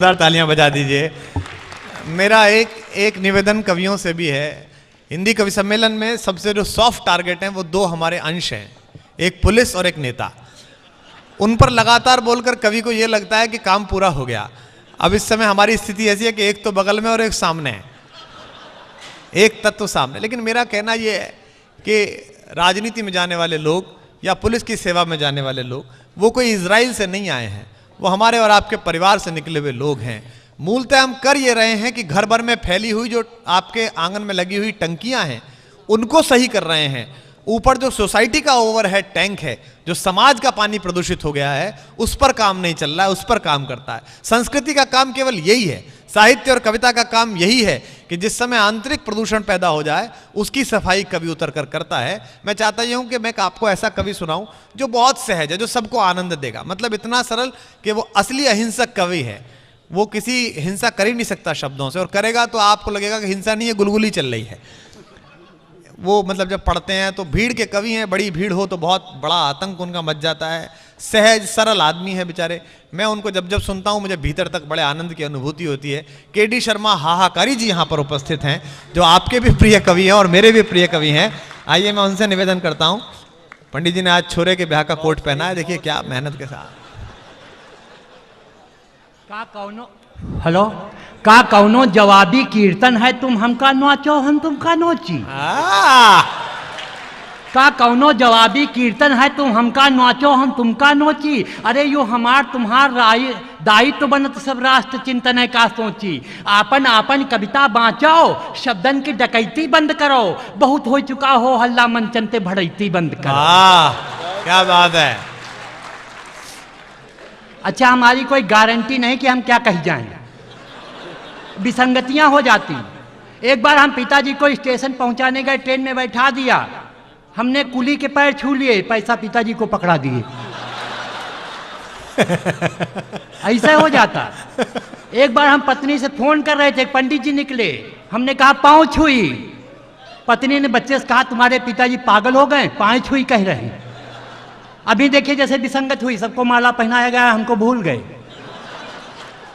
तालियां बजा दीजिए। मेरा एक निवेदन कवियों से भी है। हिंदी कवि सम्मेलन में सबसे जो सॉफ्ट टारगेट हैं वो दो हमारे अंश हैं, एक पुलिस और एक नेता। उन पर लगातार बोलकर कवि को ये लगता है कि काम पूरा हो गया। अब इस समय हमारी स्थिति ऐसी है कि एक तो बगल में और एक सामने है, एक तत्व सामने। लेकिन मेरा कहना ये है कि राजनीति में जाने वाले लोग या पुलिस की सेवा में जाने वाले लोग वो कोई इजराइल से नहीं आए हैं, वो हमारे और आपके परिवार से निकले हुए लोग हैं। मूलतः हम कर ये रहे हैं कि घर भर में फैली हुई जो आपके आंगन में लगी हुई टंकियां हैं उनको सही कर रहे हैं। ऊपर जो सोसाइटी का ओवरहेड टैंक है, जो समाज का पानी प्रदूषित हो गया है, उस पर काम नहीं चल रहा है, उस पर काम करता है। संस्कृति का काम केवल यही है, साहित्य और कविता का काम यही है कि जिस समय आंतरिक प्रदूषण पैदा हो जाए उसकी सफाई कवि उतर कर करता है। मैं चाहता ही हूं कि मैं आपको ऐसा कवि सुनाऊं जो बहुत सहज है, जो सबको आनंद देगा। मतलब इतना सरल कि वो असली अहिंसक कवि है। वो किसी हिंसा कर ही नहीं सकता शब्दों से, और करेगा तो आपको लगेगा कि हिंसा नहीं है, गुलगुली चल रही है। वो मतलब जब पढ़ते हैं तो भीड़ के कवि हैं, बड़ी भीड़ हो तो बहुत बड़ा आतंक उनका मच जाता है। सहज सरल आदमी है बेचारे। मैं उनको जब जब सुनता हूँ मुझे भीतर तक बड़े आनंद की अनुभूति होती है। के.डी. शर्मा हाहाकारी जी यहाँ पर उपस्थित हैं, जो आपके भी प्रिय कवि हैं और मेरे भी प्रिय कवि हैं। आइए मैं उनसे निवेदन करता हूँ। पंडित जी ने आज छोरे के ब्याह का कोट पहना है, देखिए क्या मेहनत के साथ। हेलो, का कौनो जवाबी कीर्तन है, तुम हमका नाचो हम तुमका नोची। का कौनो जवाबी कीर्तन है, तुम हमका नाचो हम तुमका नोची। अरे यो हमार तुम्हार दायित्व बनत सब राष्ट्र चिंतन है का सोची। आपन आपन कविता बाँचाओ, शब्दन की डकैती बंद करो। बहुत हो चुका हो हल्ला मंचन ते भड़ैती बंद करो। क्या बात है। अच्छा, हमारी कोई गारंटी नहीं कि हम क्या कह जाएं, विसंगतियां हो जाती। एक बार हम पिताजी को स्टेशन पहुंचाने गए, ट्रेन में बैठा दिया, हमने कुली के पैर छू लिए, पैसा पिताजी को पकड़ा दिए। ऐसा हो जाता। एक बार हम पत्नी से फोन कर रहे थे, पंडित जी निकले, हमने कहा पाँव छुई। पत्नी ने बच्चे से कहा तुम्हारे पिताजी पागल हो गए, पाँव छुई कह रहे हैं। अभी देखिए जैसे विसंगत हुई, सबको माला पहनाया गया, हमको भूल गए।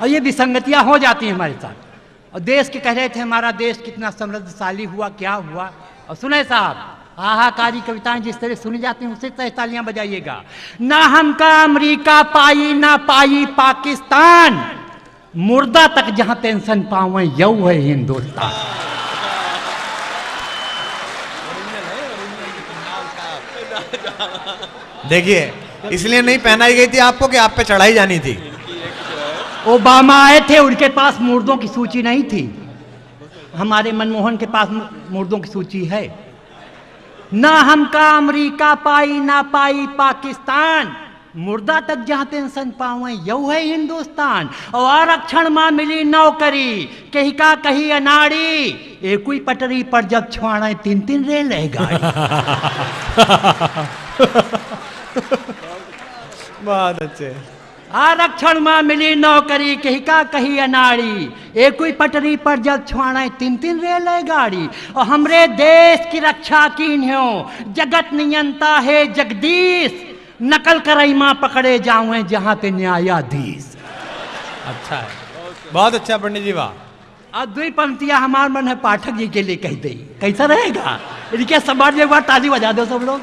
और ये विसंगतियां हो जाती हैं हमारे साथ। और देश के कह रहे थे हमारा देश कितना समृद्धशाली हुआ, क्या हुआ। और सुने साहब, हाहाकारी कविताएं जिस तरह सुनी जाती हैं उसे तरह तालियां बजाइएगा। ना हमका अमेरिका पाई ना पाई पाकिस्तान, मुर्दा तक जहां पेंशन पावे यऊ है हिंदुस्तान। देखिए इसलिए नहीं पहनाई गई थी आपको कि आप पे चढ़ाई जानी थी। ओबामा आए थे, उनके पास मुर्दों की सूची नहीं थी। हमारे मनमोहन के पास मुर्दों की सूची है। ना हमका अमेरिका पाई ना पाई पाकिस्तान, मुर्दा तक जहां पेंशन पावे यऊ है हिंदुस्तान। और आरक्षण मां मिली नौकरी, कहीं का कहीं अनाड़ी, एक ही पटरी पर जब छुआड़े तीन तीन रेल गाड़ी। बहुत अच्छे। आरक्षण में मिली नौकरी, कहीं का कहीं अनाड़ी, एक ही पटरी पर जब छुआड़े तीन तीन रेल गाड़ी। और हमरे देश की रक्षा कीन्हो, जगत नियंता है जगदीश, नकल करई मां पकड़े जाऊं जहां पे न्यायाधीश। अच्छा है, बहुत अच्छा पंडित जी, वाह। अब दुई पंक्तियां हमार मन है पाठक जी के लिए कह दी, कैसा रहेगा? इनके समाज में एक बार ताली बजा दो सब लोग।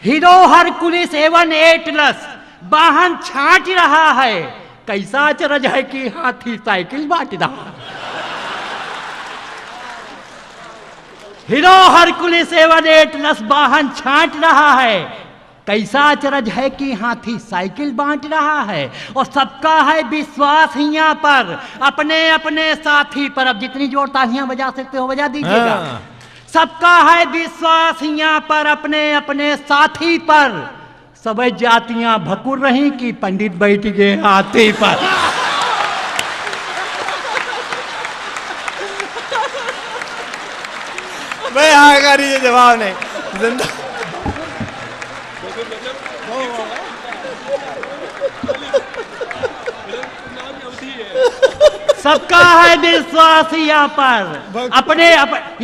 हीरो हरकुलिस A1 वाहन छांट रहा है, कैसा अचरज है कि हाथी साइकिल बांट रहा। हीरो हरकुलिस A1 वाहन छांट रहा है, कैसा अचरज है कि हाथी साइकिल बांट रहा है। और सबका है विश्वास हिया पर, अपने अपने साथी पर। अब जितनी जोर तालियां बजा सकते हो बजा दीजिएगा। सबका है विश्वास यहाँ पर, अपने अपने साथी पर। सब जातियां भकुर रही कि पंडित बैठ गए हाथी पर। मैं हाहाकारी ये जवाब नहीं जिंदा। सबका है विश्वास यहाँ पर, अपने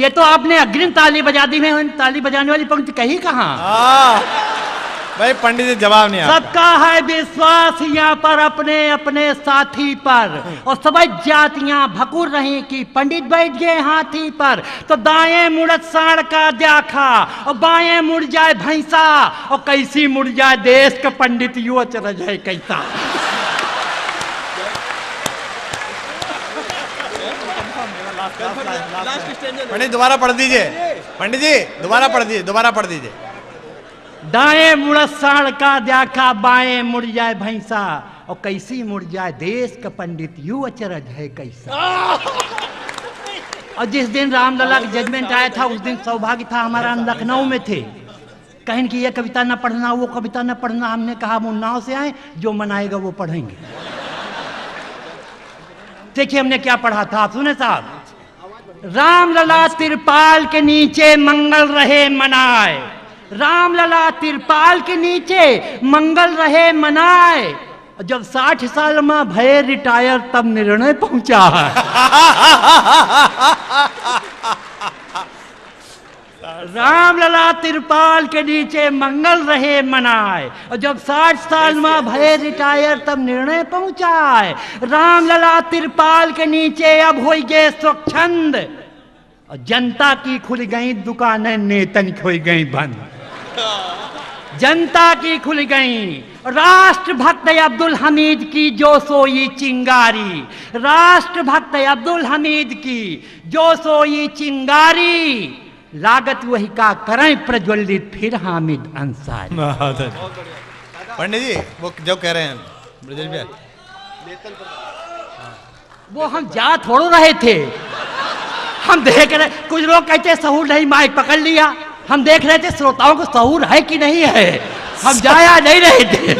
ये तो आपने अग्रिम ताली बजा दी, मैं ताली बजाने वाली पंक्ति कही कहाँ। भाई पंडित जी जवाब नहीं आपका। सबका है विश्वास यहाँ पर अपने अपने साथी पर, और सभी जातियां भकुर रही कि पंडित बैठ गए हाथी पर। तो दाएं मुड़त साढ़ का द्याखा, और बाएं मुड़ जाए भैंसा, और कैसी मुड़ जाए देश का पंडित यू अचरज है कैसा। पंडित दोबारा पढ़ दीजिए, पंडित जी दोबारा पढ़ दीजिए, दोबारा पढ़ दीजिए। दाएं मुड़ साढ़ का द्याखा, बाएं मुड़ जाए भैंसा, और कैसी मुड़ जाए देश का पंडित यू अचरज है कैसा। और जिस दिन रामलला का जजमेंट आया था उस दिन सौभाग्य था हमारा, हम लखनऊ में थे। कहें कि ये कविता न पढ़ना, वो कविता न पढ़ना। हमने कहा हम उन्नाव से आए, जो मनाएगा वो पढ़ेंगे। देखिए हमने क्या पढ़ा था, आप सुने साहब। रामलला तिरपाल के नीचे मंगल रहे मनाए, रामलला तिरपाल के नीचे मंगल रहे मनाए। जब 60 साल में भय रिटायर तब निर्णय पहुंचा है। रामलला तिरपाल के नीचे मंगल रहे मनाए, और जब 60 साल में भय रिटायर तब निर्णय पहुंचा है। रामलला तिरपाल के नीचे अब हो गए स्वच्छंद, और जनता की खुल गई दुकानें, नेतन की हो गई बंद। जनता की खुल गई। राष्ट्रभक्त अब्दुल हमीद की जो सोई चिंगारी, राष्ट्रभक्त अब्दुल हमीद की जो सोई चिंगारी, लागत वही का करें प्रज्वलित फिर हामिद अंसारी। पंडित जी वो जो कह रहे हैं ब्रजेश भैया, वो हम जा थोड़ो रहे थे, हम देख रहे। कुछ लोग कहते सहूर नहीं, माइक पकड़ लिया। हम देख रहे थे श्रोताओं को सहूर है कि नहीं है, हम जाया नहीं रहे थे।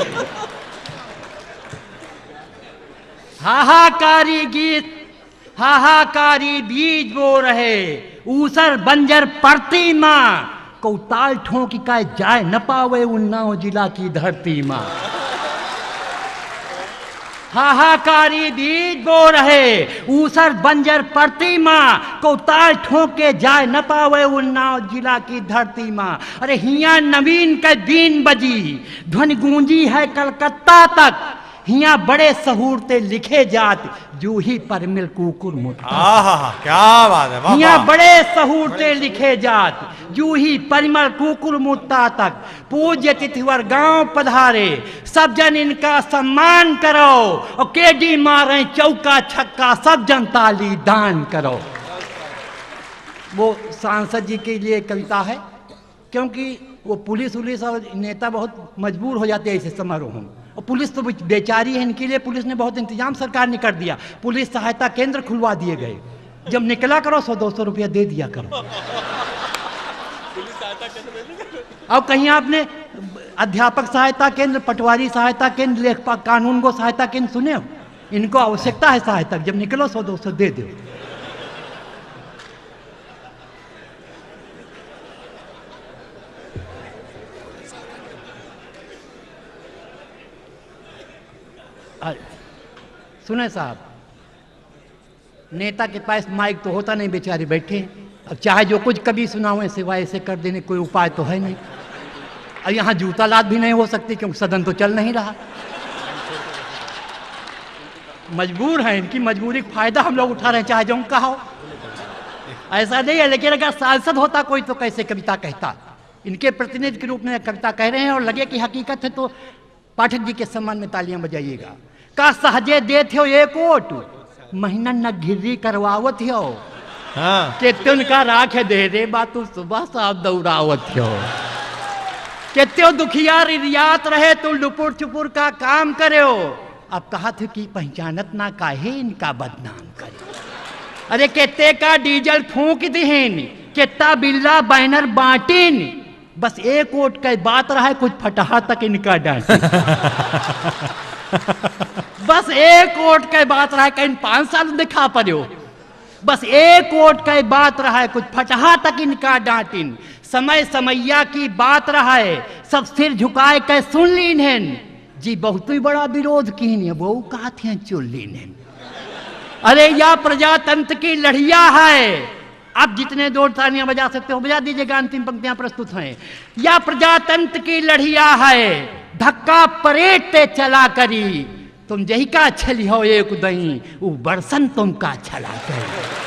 हाहाकारी गीत, हाहाकारी बीज बो रहे, ऊसर बंजर पड़ती माँ, को ताल ठोंकी का जाए न पावे उन्नाव जिला की धरती माँ। हाहाकारी बीज बो रहे, ऊसर बंजर पड़ती माँ, को ताल ठोके जाए न पावे उन्नाव जिला की धरती माँ। अरे हिया नवीन के बीन बजी, ध्वनि गूंजी है कलकत्ता तक, हिया बड़े सहूरते लिखे जात, जूही पर मिल कुकुर मुठा। क्या बात है, वाह हिया बड़े सहूरते लिखे जात, जूही परिमल कुकुर मुत्ता तक। पूज्य तिथिवर गांव पधारे, सब जन इनका सम्मान करो, और केडी मारे चौका छक्का, सब जन ताली दान करो। वो सांसद जी के लिए कविता है, क्योंकि वो पुलिस और नेता बहुत मजबूर हो जाते हैं ऐसे समारोह में। और पुलिस तो बेचारी है, इनके लिए पुलिस ने बहुत इंतजाम सरकार ने कर दिया। पुलिस सहायता केंद्र खुलवा दिए गए, जब निकला करो 100-200 रुपया दे दिया करो। अब कहीं आपने अध्यापक सहायता केंद्र, पटवारी सहायता केंद्र, लेखपाल कानून को सहायता केंद्र सुने हो? इनको आवश्यकता है सहायता, जब निकलो 100-200 दे दो। सुने साहब, नेता के पास माइक तो होता नहीं, बेचारे बैठे। अब चाहे जो कुछ कभी सुनाओ सिवाय ऐसे कर देने, कोई उपाय तो है नहीं। और यहाँ जूता लाद भी नहीं हो सकती, क्योंकि सदन तो चल नहीं रहा। मजबूर हैं, इनकी मजबूरी का फायदा हम लोग उठा रहे हैं, चाहे जो कहा हो। ऐसा नहीं है, लेकिन अगर सांसद होता कोई तो कैसे कविता कहता। इनके प्रतिनिधि के रूप में कविता कह रहे हैं, और लगे कि हकीकत है तो पाठक जी के सम्मान में तालियां बजाइएगा। का सहजे देते हो एक ओट, महीना न घिरी करवावत हो। हाँ। केते उनका राखे दे रे बातू सुबह साहब दौड़ावत हो। केते दुखिया रियात रहे तो लुपुर चुपुर का काम करे हो। अब कहा थे कि पहचानत ना काहे इनका बदनाम करे। अरे केते का डीजल फूंक दीन, केता बिल्ला बैनर बांटीन, बस एक वोट का बात रहा है, कुछ फटहा तक इनका डांटे। बस एक वोट का बात रहा है, कहीं 5 साल दिखा पड़ो। बस एक वोट का बात रहा है, कुछ फटहा तक इनका डांटिन। समय समैया की बात रहा है, सब सिर झुकाए के सुन लीन हैं। जी बहुत ही बड़ा विरोध की है, वो कहा थे चुन लीन हैं। अरे या प्रजातंत्र की लड़िया है, आप जितने दो तालियां बजा सकते हो बजा दीजिएगा, अंतिम पंक्तियां प्रस्तुत हैं। या प्रजातंत्र की लड़िया है, धक्का परेड पे चला करी, तुम जही का छली हो एक दही, वो बरसन तुम का छला करी।